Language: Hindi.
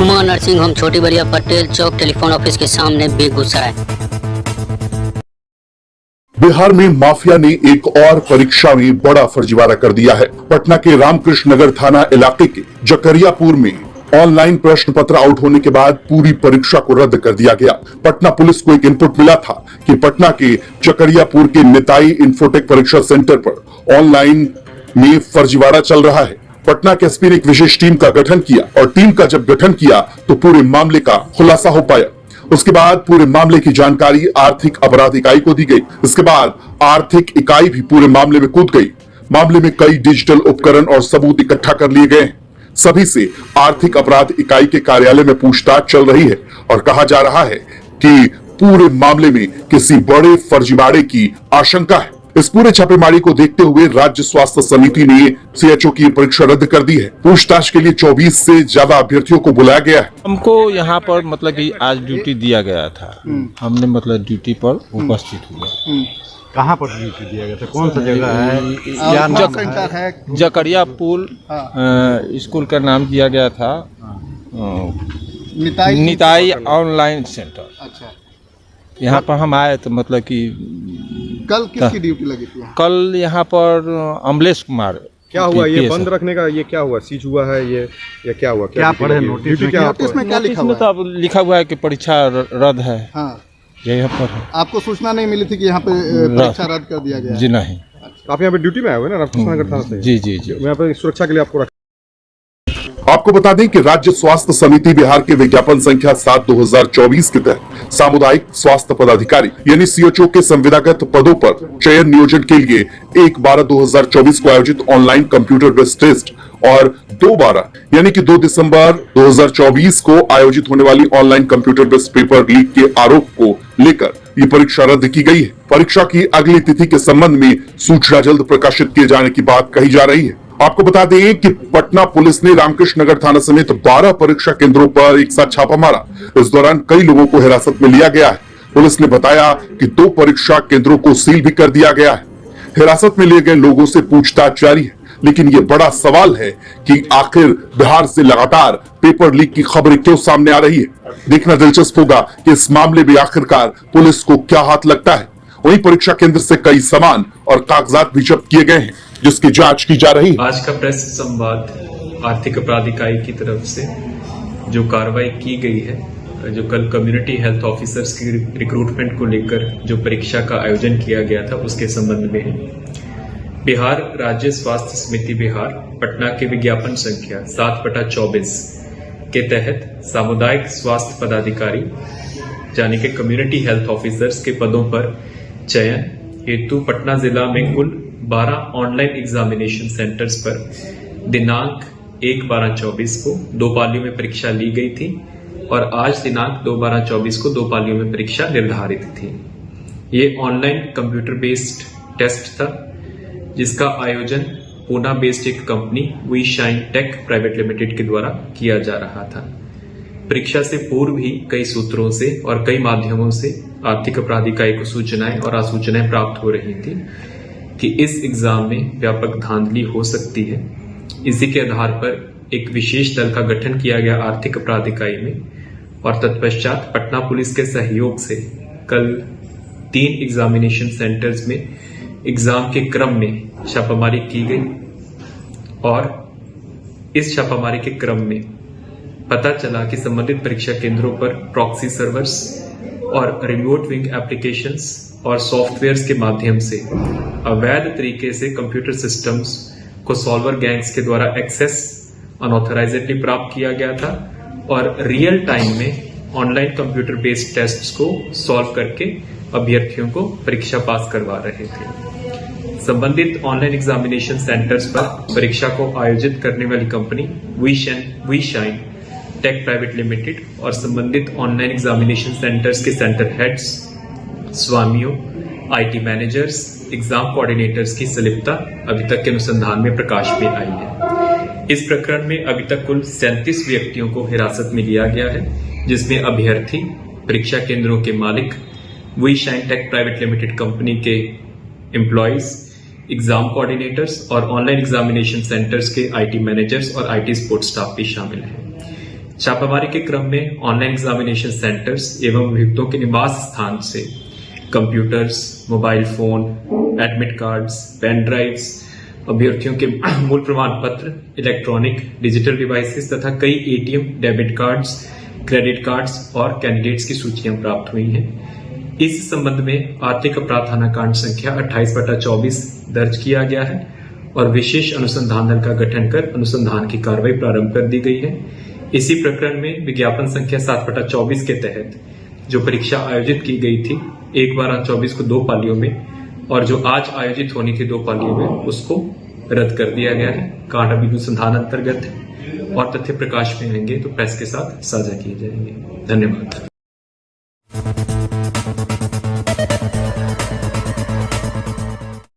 उमा नर्सिंग होम छोटी बरिया पटेल चौक टेलीफोन ऑफिस के सामने बेगूसराय। बिहार में माफिया ने एक और परीक्षा में बड़ा फर्जीवाड़ा कर दिया है। पटना के रामकृष्ण नगर थाना इलाके के जकरियापुर में ऑनलाइन प्रश्न पत्र आउट होने के बाद पूरी परीक्षा को रद्द कर दिया गया। पटना पुलिस को एक इनपुट मिला था कि पटना के जकरियापुर के निताई इंफोटेक परीक्षा सेंटर पर ऑनलाइन में फर्जीवाड़ा चल रहा है। पटना के एसपी ने एक विशेष टीम का गठन किया और टीम का जब गठन किया तो पूरे मामले का खुलासा हो पाया। उसके बाद पूरे मामले की जानकारी आर्थिक अपराध इकाई को दी गई। इसके बाद आर्थिक इकाई भी पूरे मामले में कूद गई। मामले में कई डिजिटल उपकरण और सबूत इकट्ठा कर लिए गए हैं। सभी से आर्थिक अपराध इकाई के कार्यालय में पूछताछ चल रही है और कहा जा रहा है कि पूरे मामले में किसी बड़े फर्जीवाड़े की आशंका है। इस पूरे छापेमारी को देखते हुए राज्य स्वास्थ्य समिति ने सीएचओ की परीक्षा रद्द कर दी है। पूछताछ के लिए 24 से ज्यादा अभ्यर्थियों को बुलाया गया है। हमको यहाँ पर मतलब कि आज ड्यूटी दिया गया था। हमने मतलब ड्यूटी पर उपस्थित हुए। कहाँ पर ड्यूटी दिया गया था? कौन सा जगह है? क्या नाम है? जकरियापुर स्कूल का नाम दिया गया था निताई ऑनलाइन सेंटर। अच्छा, यहाँ पर हम आए तो मतलब कि कल किसकी ड्यूटी लगी थी? कल यहाँ पर अमलेश कुमार। क्या हुआ? ये बंद रखने का ये क्या हुआ? सीज हुआ है ये या क्या हुआ? क्या पढ़े नोटिस में? नोटिस में क्या लिखा हुआ? तो अब लिखा हुआ है कि परीक्षा रद्द है। हाँ, यहाँ पर है। आपको सूचना नहीं मिली थी कि यहाँ पे परीक्षा रद्द कर दिया गया? जी नहीं। आप यहाँ पे ड्यूटी में आए हुए ना रामकृष्ण नगर थाना से? जी जी जी। यहाँ पे सुरक्षा के लिए आपको आपको बता दें कि राज्य स्वास्थ्य समिति बिहार के विज्ञापन संख्या 7/2024 के तहत सामुदायिक स्वास्थ्य पदाधिकारी यानी सीएचओ के संविदागत पदों पर चयन नियोजन के लिए 1/12/2024 को आयोजित ऑनलाइन कंप्यूटर बेस्ड टेस्ट और 2/12 यानी कि 2 दिसंबर 2024 को आयोजित होने वाली online computer based paper leak के आरोप को लेकर ये परीक्षा रद्द की गई है। परीक्षा की अगली तिथि के संबंध में सूचना जल्द प्रकाशित किए जाने की बात कही जा रही है। आपको बता दें कि पटना पुलिस ने रामकृष्ण नगर थाना समेत 12 परीक्षा केंद्रों पर एक साथ छापा मारा। इस दौरान कई लोगों को हिरासत में लिया गया है। पुलिस ने बताया कि 2 परीक्षा केंद्रों को सील भी कर दिया गया है। हिरासत में लिए गए लोगों से पूछताछ जारी है, लेकिन ये बड़ा सवाल है कि आखिर बिहार से लगातार पेपर लीक की खबरें क्यों सामने आ रही है। देखना दिलचस्प होगा कि इस मामले में आखिरकार पुलिस को क्या हाथ लगता है। वहीं परीक्षा केंद्र से कई सामान और कागजात भी जब्त किए गए हैं, जिसकी जांच की जा रही है। आज का प्रेस संवाद आर्थिक अपराध इकाई की तरफ से जो कार्रवाई की गई है, जो कल कम्युनिटी हेल्थ ऑफिसर्स की रिक्रूटमेंट को लेकर जो परीक्षा का आयोजन किया गया था उसके संबंध में है। बिहार राज्य स्वास्थ्य समिति बिहार पटना के विज्ञापन संख्या 7/24 के तहत सामुदायिक स्वास्थ्य पदाधिकारी यानी कि कम्युनिटी हेल्थ ऑफिसर्स के पदों पर चयन हेतु पटना जिला में कुल 12 ऑनलाइन एग्जामिनेशन सेंटर्स पर दिनांक 1/12/24 को 2 पालियों में परीक्षा ली गई थी और आज दिनांक 2/12/24 को 2 पालियों में परीक्षा निर्धारित थी। ये ऑनलाइन कंप्यूटर बेस्ड टेस्ट था जिसका आयोजन पूना बेस्ड एक company V Shine Tech private limited के द्वारा किया जा रहा था। परीक्षा से पूर्व ही कई सूत्रों से और कई माध्यमों से आर्थिक अपराध इकाई को सूचनाएं और आसूचनाएं प्राप्त हो रही थी कि इस एग्जाम में व्यापक धांधली हो सकती है। इसी के आधार पर एक विशेष दल का गठन किया गया आर्थिक अपराध इकाई में और तत्पश्चात पटना पुलिस के सहयोग से कल 3 एग्जामिनेशन सेंटर्स में एग्जाम के क्रम में छापामारी की गई और इस छापामारी के क्रम में पता चला कि संबंधित परीक्षा केंद्रों पर प्रॉक्सी सर्वर्स और रिमोट विंग एप्लीकेशंस और सॉफ्टवेयर्स के माध्यम से अवैध तरीके से कंप्यूटर सिस्टम्स को सॉल्वर गैंग्स के द्वारा एक्सेस अनऑथराइजेडली प्राप्त किया गया था और रियल टाइम में ऑनलाइन कंप्यूटर बेस्ड टेस्ट्स को सॉल्व करके अभ्यर्थियों को परीक्षा पास करवा रहे थे। संबंधित ऑनलाइन एग्जामिनेशन सेंटर्स पर परीक्षा को आयोजित करने वाली company V Shine Tech private limited और संबंधित ऑनलाइन एग्जामिनेशन सेंटर्स के सेंटर हेड्स, स्वामियों, आईटी मैनेजर्स, एग्जाम कोऑर्डिनेटर्स की संलिप्तता अभी तक के अनुसंधान में प्रकाश में आई है। इस प्रकरण में अभी तक कुल 37 व्यक्तियों को हिरासत में लिया गया है, जिसमें अभ्यर्थी, परीक्षा केंद्रों के मालिक, V Shine Tech private limited company के एम्प्लॉइज, एग्जाम कोऑर्डिनेटर्स और ऑनलाइन एग्जामिनेशन सेंटर्स के आईटी मैनेजर्स और आईटी सपोर्ट स्टाफ भी शामिल हैं। छापामारी के क्रम में ऑनलाइन एग्जामिनेशन सेंटर्स एवं अभियुक्तों के निवास स्थान से computers, mobile phone, admit cards, pen drives, अभ्यर्थियों के मूल प्रमाण पत्र, इलेक्ट्रॉनिक डिजिटल डिवाइसेस तथा कई ATM, debit cards, credit cards और कैंडिडेट्स की सूचियां प्राप्त हुई हैं। इस संबंध में आर्थिक अपराध थाना कांड संख्या 28/24 दर्ज किया गया है और विशेष अनुसंधान दल का गठन कर अनुसंधान की कार्रवाई प्रारंभ कर दी गई है। इसी प्रकरण में विज्ञापन संख्या 7/24 के तहत जो परीक्षा आयोजित की गई थी 1/24 को 2 पालियों में और जो आज आयोजित होनी थी 2 पालियों में, उसको रद्द कर दिया गया है। कांड अभी अनुसंधान अंतर्गत है और तथ्य प्रकाश में आएंगे तो प्रेस के साथ साझा किए जाएंगे। धन्यवाद।